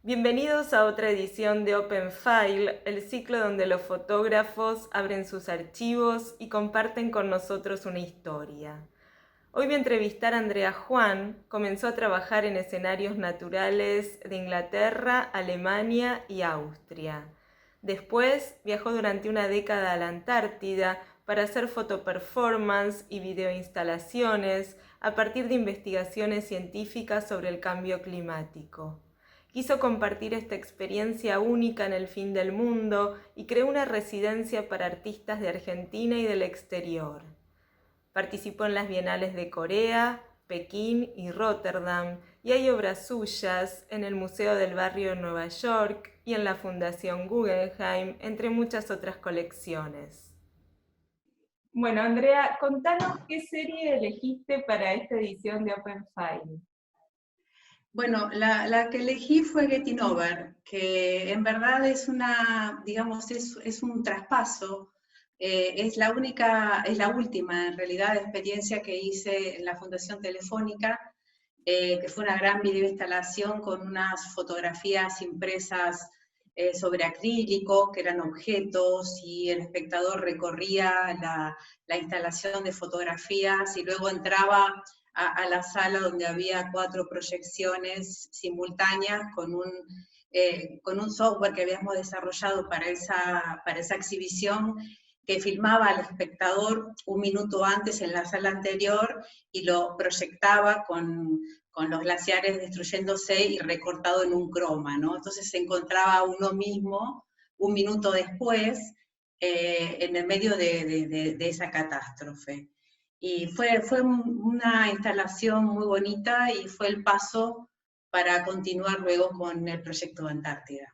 Bienvenidos a otra edición de Open File, el ciclo donde los fotógrafos abren sus archivos y comparten con nosotros una historia. Hoy voy a entrevistar a Andrea Juan. Comenzó a trabajar en escenarios naturales de Inglaterra, Alemania y Austria. Después viajó durante una década a la Antártida para hacer fotoperformance y videoinstalaciones a partir de investigaciones científicas sobre el cambio climático. Quiso compartir esta experiencia única en el fin del mundo y creó una residencia para artistas de Argentina y del exterior. Participó en las bienales de Corea, Pekín y Rotterdam, y hay obras suyas en el Museo del Barrio de Nueva York y en la Fundación Guggenheim, entre muchas otras colecciones. Bueno, Andrea, contanos qué serie elegiste para esta edición de Open File. Bueno, la que elegí fue Getting Over, que en verdad es digamos, es un traspaso, es la última en realidad experiencia que hice en la Fundación Telefónica, que fue una gran videoinstalación con unas fotografías impresas sobre acrílico, que eran objetos, y el espectador recorría la instalación de fotografías y luego entraba a la sala donde había 4 proyecciones simultáneas con un software que habíamos desarrollado para esa exhibición, que filmaba al espectador un minuto antes en la sala anterior y lo proyectaba con los glaciares destruyéndose y recortado en un croma, ¿no? Entonces se encontraba uno mismo un minuto después en el medio de esa catástrofe. Y fue una instalación muy bonita y fue el paso para continuar luego con el proyecto de Antártida.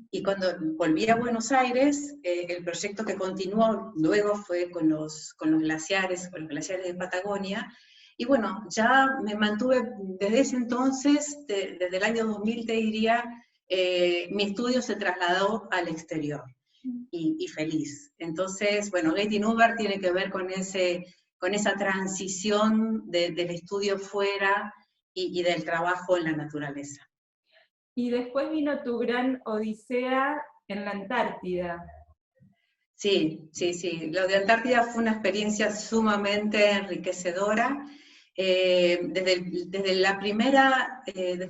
Y cuando volví a Buenos Aires, el proyecto que continuó luego fue con los glaciares de Patagonia. Y bueno, ya me mantuve desde ese entonces, desde el año 2000 te diría, mi estudio se trasladó al exterior y feliz. Entonces, bueno, Getting Over tiene que ver con esa transición del estudio fuera y del trabajo en la naturaleza. Y después vino tu gran odisea en la Antártida. Sí, sí, sí. Lo de Antártida fue una experiencia sumamente enriquecedora. Desde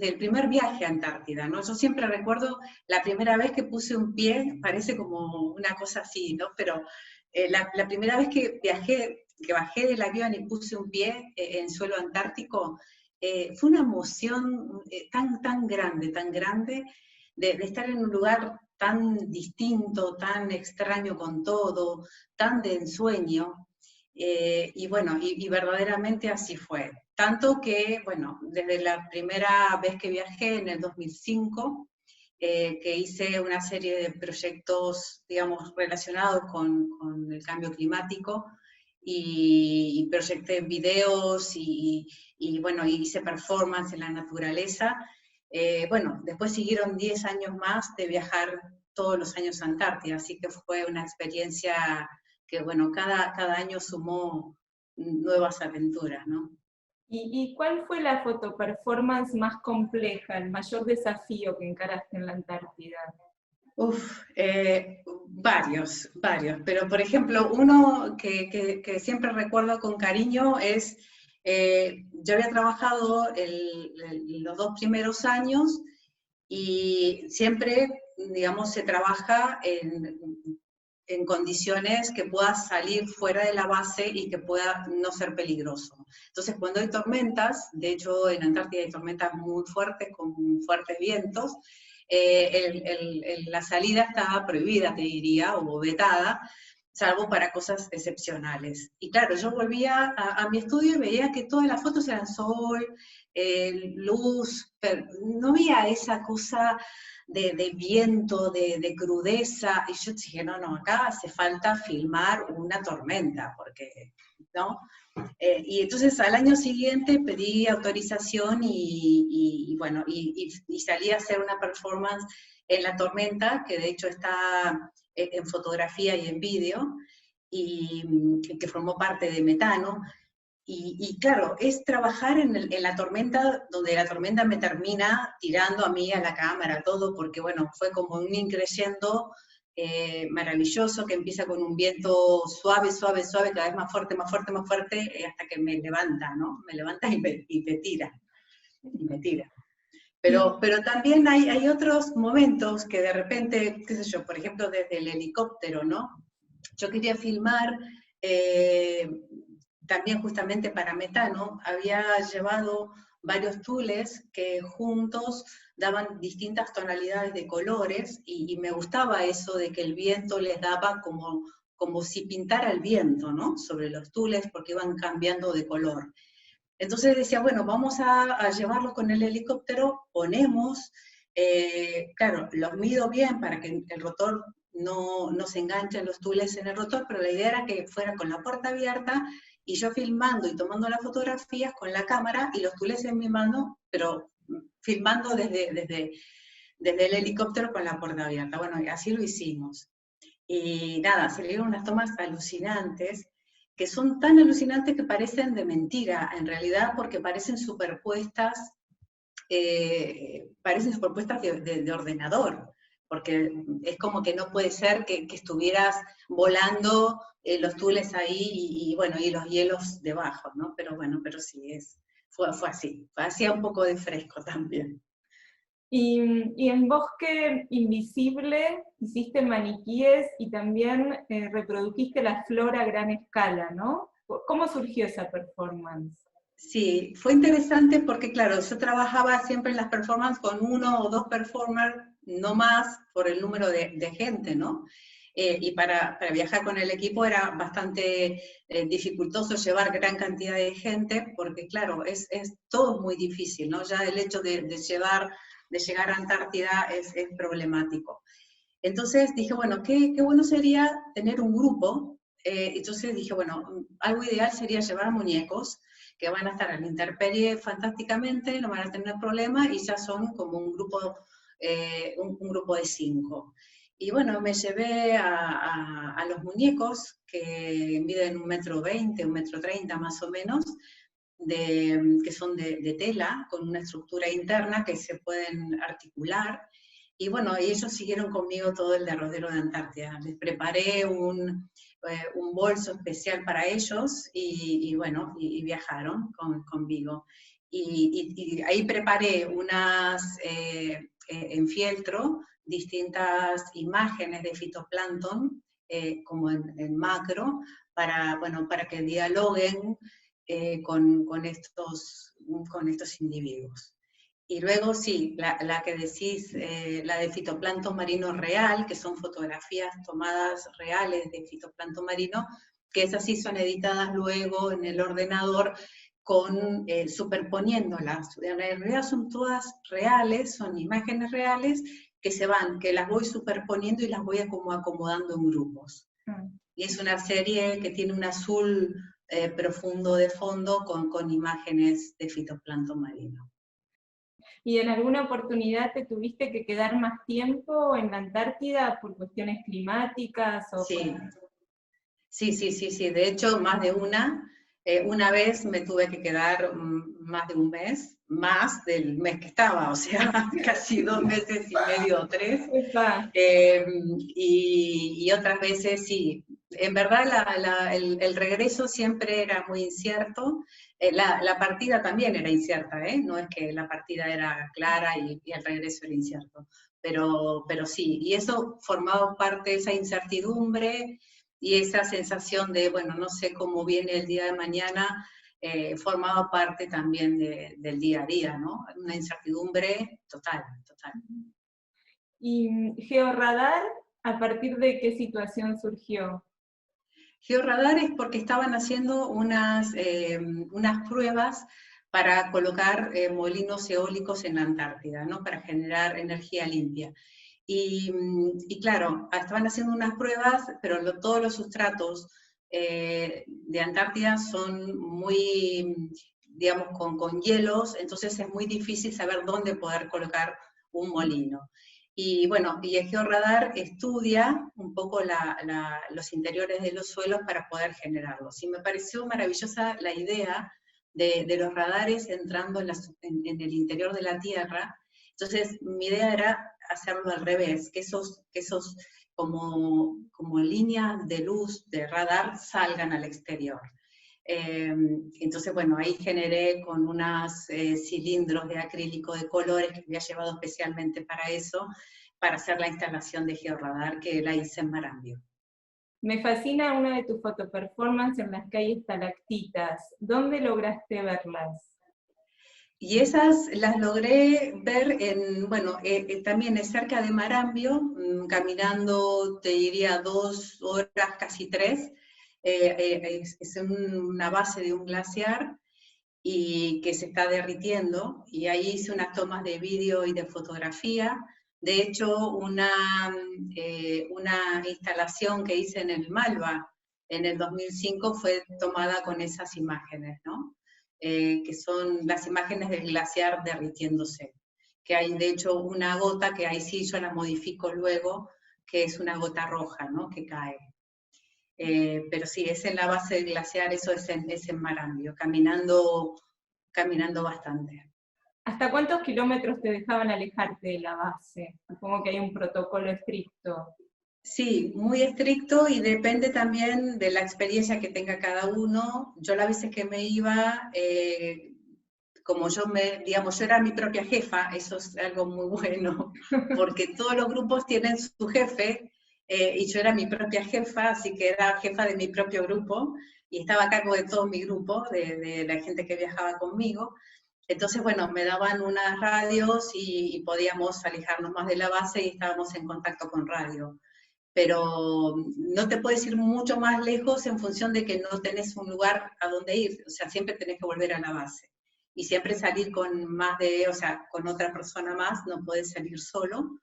el primer viaje a Antártida, ¿no? Yo siempre recuerdo la primera vez que puse un pie, parece como una cosa así, ¿no? Pero la primera vez que bajé del avión y puse un pie en suelo antártico, fue una emoción tan grande, de estar en un lugar tan distinto, tan extraño con todo, tan de ensueño. Y bueno, y verdaderamente así fue. Tanto que, bueno, desde la primera vez que viajé en el 2005, que hice una serie de proyectos, digamos, relacionados con el cambio climático, y proyecté videos bueno, hice performance en la naturaleza. Bueno, después siguieron 10 años más de viajar todos los años a Antártida, así que fue una experiencia que, bueno, cada año sumó nuevas aventuras, ¿no? ¿Y cuál fue la fotoperformance más compleja, el mayor desafío que encaraste en la Antártida? Uf, varios, pero por ejemplo, uno que siempre recuerdo con cariño es, yo había trabajado los 2 primeros años y siempre, digamos, se trabaja en condiciones que pueda salir fuera de la base y que pueda no ser peligroso. Entonces, cuando hay tormentas, de hecho en Antártida hay tormentas muy fuertes, con fuertes vientos, la salida estaba prohibida, te diría, o vetada, salvo para cosas excepcionales. Y claro, yo volvía a mi estudio y veía que todas las fotos eran sol, luz, pero no había esa cosa de viento, de crudeza, y yo dije, no, acá hace falta filmar una tormenta, porque, ¿no? Y entonces al año siguiente pedí autorización y bueno, y salí a hacer una performance en la tormenta, que de hecho está en fotografía y en vídeo, y que formó parte de Metano. Y claro, es trabajar en la tormenta, donde la tormenta me termina tirando a mí, a la cámara, todo, porque bueno, fue como un increyendo maravilloso, que empieza con un viento suave, suave, suave, cada vez más fuerte, más fuerte, más fuerte, hasta que me levanta, ¿no? Me levanta y me tira, y me tira. Pero también hay otros momentos que de repente, qué sé yo, por ejemplo, desde el helicóptero, ¿no? Yo quería filmar, también justamente para Metano, había llevado varios tules que juntos daban distintas tonalidades de colores y me gustaba eso de que el viento les daba como si pintara el viento, ¿no? Sobre los tules porque iban cambiando de color. Entonces decía, bueno, vamos a llevarlos con el helicóptero, ponemos, claro, los mido bien para que el rotor no se enganchen los tules en el rotor, pero la idea era que fuera con la puerta abierta y yo filmando y tomando las fotografías con la cámara y los tules en mi mano, pero filmando desde el helicóptero con la puerta abierta. Bueno, así lo hicimos. Y nada, salieron unas tomas alucinantes, que son tan alucinantes que parecen de mentira, en realidad, porque parecen superpuestas de ordenador, porque es como que no puede ser que estuvieras volando los tules ahí y, bueno, y los hielos debajo, ¿no? Pero bueno, pero sí, fue así, hacía un poco de fresco también. Y en Bosque Invisible hiciste maniquíes y también reprodujiste la flora a gran escala, ¿no? ¿Cómo surgió esa performance? Sí, fue interesante porque, claro, yo trabajaba siempre en las performances con 1 o 2 performers, no más, por el número de gente, ¿no? Y para viajar con el equipo era bastante dificultoso llevar gran cantidad de gente, porque, claro, es todo muy difícil, ¿no? Ya el hecho de llegar a Antártida es problemático. Entonces dije, bueno, qué bueno sería tener un grupo. Entonces dije, bueno, algo ideal sería llevar muñecos que van a estar a la intemperie fantásticamente, no van a tener problema y ya son como un grupo, un grupo de 5. Y bueno, me llevé a los muñecos que miden 1,20 m, 1,30 m más o menos, que son de tela, con una estructura interna que se pueden articular. Y bueno, ellos siguieron conmigo todo el derrotero de Antártida. Les preparé un bolso especial para ellos y bueno, y viajaron conmigo. Y ahí preparé unas, en fieltro, distintas imágenes de fitoplancton, como en macro, bueno, para que dialoguen con estos individuos. Y luego sí, la que decís, la de fitoplancton marino real, que son fotografías tomadas reales de fitoplancton marino, que esas sí son editadas luego en el ordenador superponiéndolas. En realidad son todas reales, son imágenes reales que las voy superponiendo y las voy como acomodando en grupos. Y es una serie que tiene un azul profundo de fondo con imágenes de fitoplancton marino. ¿Y en alguna oportunidad te tuviste que quedar más tiempo en la Antártida por cuestiones climáticas? Sí. Sí. De hecho, más de una. Una vez me tuve que quedar más de un mes, más del mes que estaba, o sea, casi 2 meses y medio o 3. Y otras veces sí. En verdad el regreso siempre era muy incierto. La partida también era incierta, ¿eh? No es que la partida era clara y el regreso era incierto. Pero sí, y eso formaba parte de esa incertidumbre y esa sensación de, bueno, no sé cómo viene el día de mañana, formaba parte también del día a día, ¿no? Una incertidumbre total. ¿Y Georradar, a partir de qué situación surgió? Georradar es porque estaban haciendo unas pruebas para colocar molinos eólicos en la Antártida, ¿no? Para generar energía limpia. Y claro, estaban haciendo unas pruebas, pero todos los sustratos de Antártida son muy, digamos, con hielos, entonces es muy difícil saber dónde poder colocar un molino. Y bueno, y el georradar estudia un poco los interiores de los suelos para poder generarlos. Y me pareció maravillosa la idea de los radares entrando en el interior de la Tierra. Entonces, mi idea era hacerlo al revés, que esos como líneas de luz de radar salgan al exterior. Entonces, bueno, ahí generé con unos cilindros de acrílico de colores que había llevado especialmente para eso, para hacer la instalación de georradar que la hice en Marambio. Me fascina una de tus fotoperformances en las que hay estalactitas. ¿Dónde lograste verlas? Y esas las logré ver bueno, también es cerca de Marambio, caminando, te diría, 2 horas, casi 3. Es una base de un glaciar y que se está derritiendo, y ahí hice unas tomas de vídeo y de fotografía. De hecho, una instalación que hice en el Malva en el 2005 fue tomada con esas imágenes, ¿no? Que son las imágenes del glaciar derritiéndose, que hay de hecho una gota que ahí sí yo la modifico luego, que es una gota roja, ¿no? Que cae. Pero sí, es en la base del glaciar, eso es en Marambio, caminando bastante. ¿Hasta cuántos kilómetros te dejaban alejarte de la base? Supongo que hay un protocolo estricto. Sí, muy estricto, y depende también de la experiencia que tenga cada uno. Yo las veces que me iba, como digamos, yo era mi propia jefa, eso es algo muy bueno, porque todos los grupos tienen su jefe, y yo era mi propia jefa, así que era jefa de mi propio grupo, y estaba a cargo de todo mi grupo, de la gente que viajaba conmigo. Entonces, bueno, me daban unas radios y podíamos alejarnos más de la base y estábamos en contacto con radio. Pero no te puedes ir mucho más lejos en función de que no tenés un lugar a donde ir, o sea, siempre tenés que volver a la base. Y siempre salir o sea, con otra persona más, no puedes salir solo,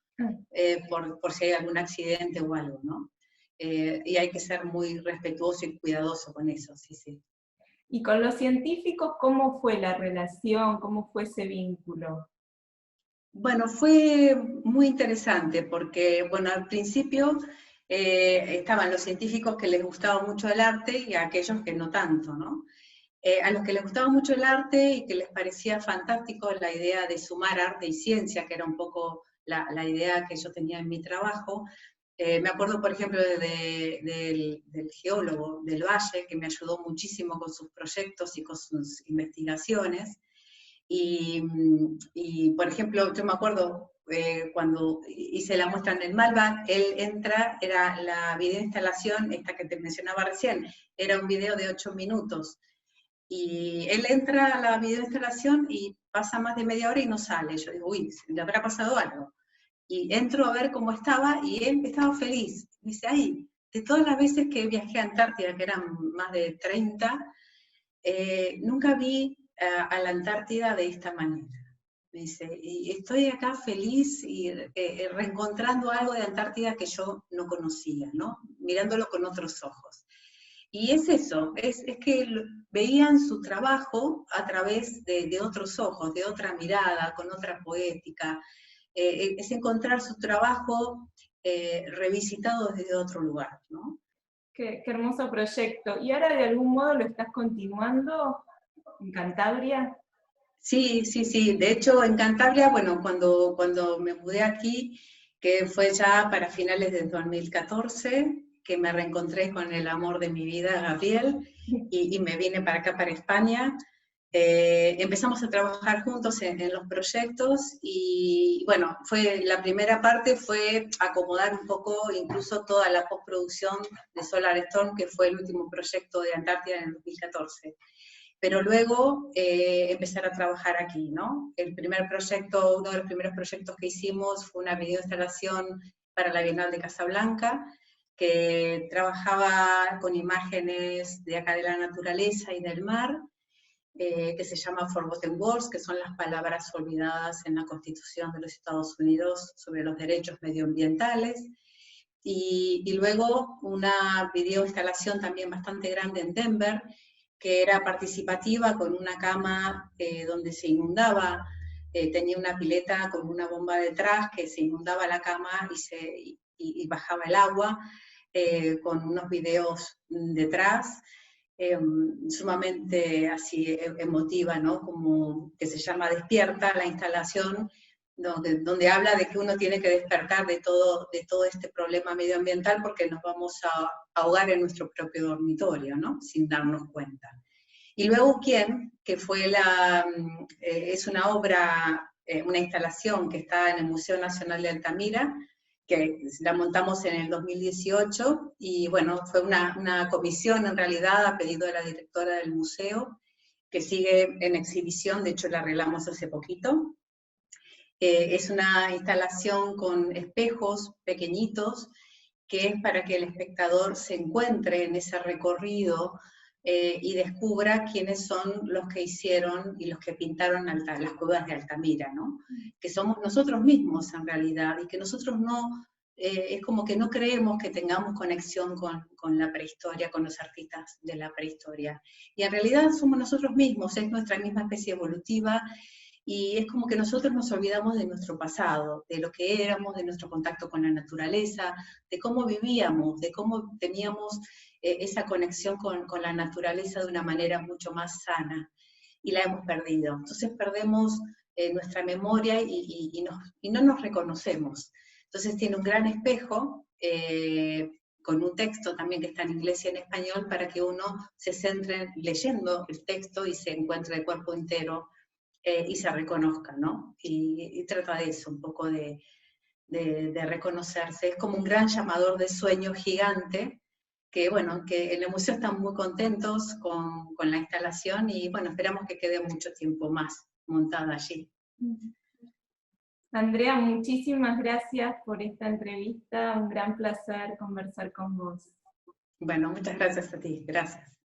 por si hay algún accidente o algo, ¿no? Y hay que ser muy respetuoso y cuidadoso con eso, sí, sí. ¿Y con los científicos cómo fue la relación? ¿Cómo fue ese vínculo? Bueno, fue muy interesante porque, bueno, al principio estaban los científicos que les gustaba mucho el arte y aquellos que no tanto, ¿no? A los que les gustaba mucho el arte y que les parecía fantástico la idea de sumar arte y ciencia, que era un poco la idea que yo tenía en mi trabajo. Me acuerdo, por ejemplo, del geólogo del Valle, que me ayudó muchísimo con sus proyectos y con sus investigaciones. Y, por ejemplo, yo me acuerdo cuando hice la muestra en el Malva, él entra, era la videoinstalación, esta que te mencionaba recién, era un video de 8 minutos. Y él entra a la videoinstalación y pasa más de media hora y no sale. Yo digo, uy, le habrá pasado algo. Y entro a ver cómo estaba y él estaba feliz. Dice, ay, de todas las veces que viajé a Antártida, que eran más de 30, nunca vi a la Antártida de esta manera. Me dice, y estoy acá feliz y reencontrando algo de Antártida que yo no conocía, ¿no? Mirándolo con otros ojos. Y es eso, es que veían su trabajo a través de otros ojos, de otra mirada, con otra poética. Es encontrar su trabajo revisitado desde otro lugar, ¿no? Qué hermoso proyecto. ¿Y ahora de algún modo lo estás continuando en Cantabria? Sí, sí, sí. De hecho, en Cantabria, bueno, cuando me mudé aquí, que fue ya para finales del 2014, que me reencontré con el amor de mi vida, Gabriel, y me vine para acá, para España. Empezamos a trabajar juntos en los proyectos y, bueno, la primera parte fue acomodar un poco incluso toda la postproducción de Solar Storm, que fue el último proyecto de Antártida en el 2014. Pero luego empezar a trabajar aquí, ¿no? Uno de los primeros proyectos que hicimos fue una videoinstalación para la Bienal de Casablanca, que trabajaba con imágenes de acá de la naturaleza y del mar, que se llama Forgotten Words, que son las palabras olvidadas en la Constitución de los Estados Unidos sobre los derechos medioambientales. Y luego una videoinstalación también bastante grande en Denver, que era participativa, con una cama donde se inundaba tenía una pileta con una bomba detrás que se inundaba la cama y bajaba el agua, con unos videos detrás, sumamente así emotiva, ¿no? Como que se llama Despierta, la instalación, donde habla de que uno tiene que despertar de todo este problema medioambiental porque nos vamos a ahogar en nuestro propio dormitorio, ¿no? Sin darnos cuenta. Y luego ¿Quién? Que fue es una obra, una instalación que está en el Museo Nacional de Altamira, que la montamos en el 2018, y bueno, fue una comisión en realidad a pedido de la directora del museo, que sigue en exhibición, de hecho la arreglamos hace poquito. Es una instalación con espejos pequeñitos, que es para que el espectador se encuentre en ese recorrido y descubra quiénes son los que hicieron y los que pintaron las cuevas de Altamira, ¿no? Que somos nosotros mismos en realidad, y que nosotros no, es como que no creemos que tengamos conexión con la prehistoria, con los artistas de la prehistoria. Y en realidad somos nosotros mismos, es nuestra misma especie evolutiva, y es como que nosotros nos olvidamos de nuestro pasado, de lo que éramos, de nuestro contacto con la naturaleza, de cómo vivíamos, de cómo teníamos esa conexión con la naturaleza de una manera mucho más sana, y la hemos perdido. Entonces perdemos nuestra memoria y no nos reconocemos. Entonces tiene un gran espejo, con un texto también que está en inglés y en español, para que uno se centre leyendo el texto y se encuentre el cuerpo entero, y se reconozca, ¿no? Y trata de eso, un poco de reconocerse. Es como un gran llamador de sueño gigante, que bueno, que en el museo están muy contentos con la instalación, y bueno, esperamos que quede mucho tiempo más montada allí. Andrea, muchísimas gracias por esta entrevista, un gran placer conversar con vos. Bueno, muchas gracias a ti, gracias.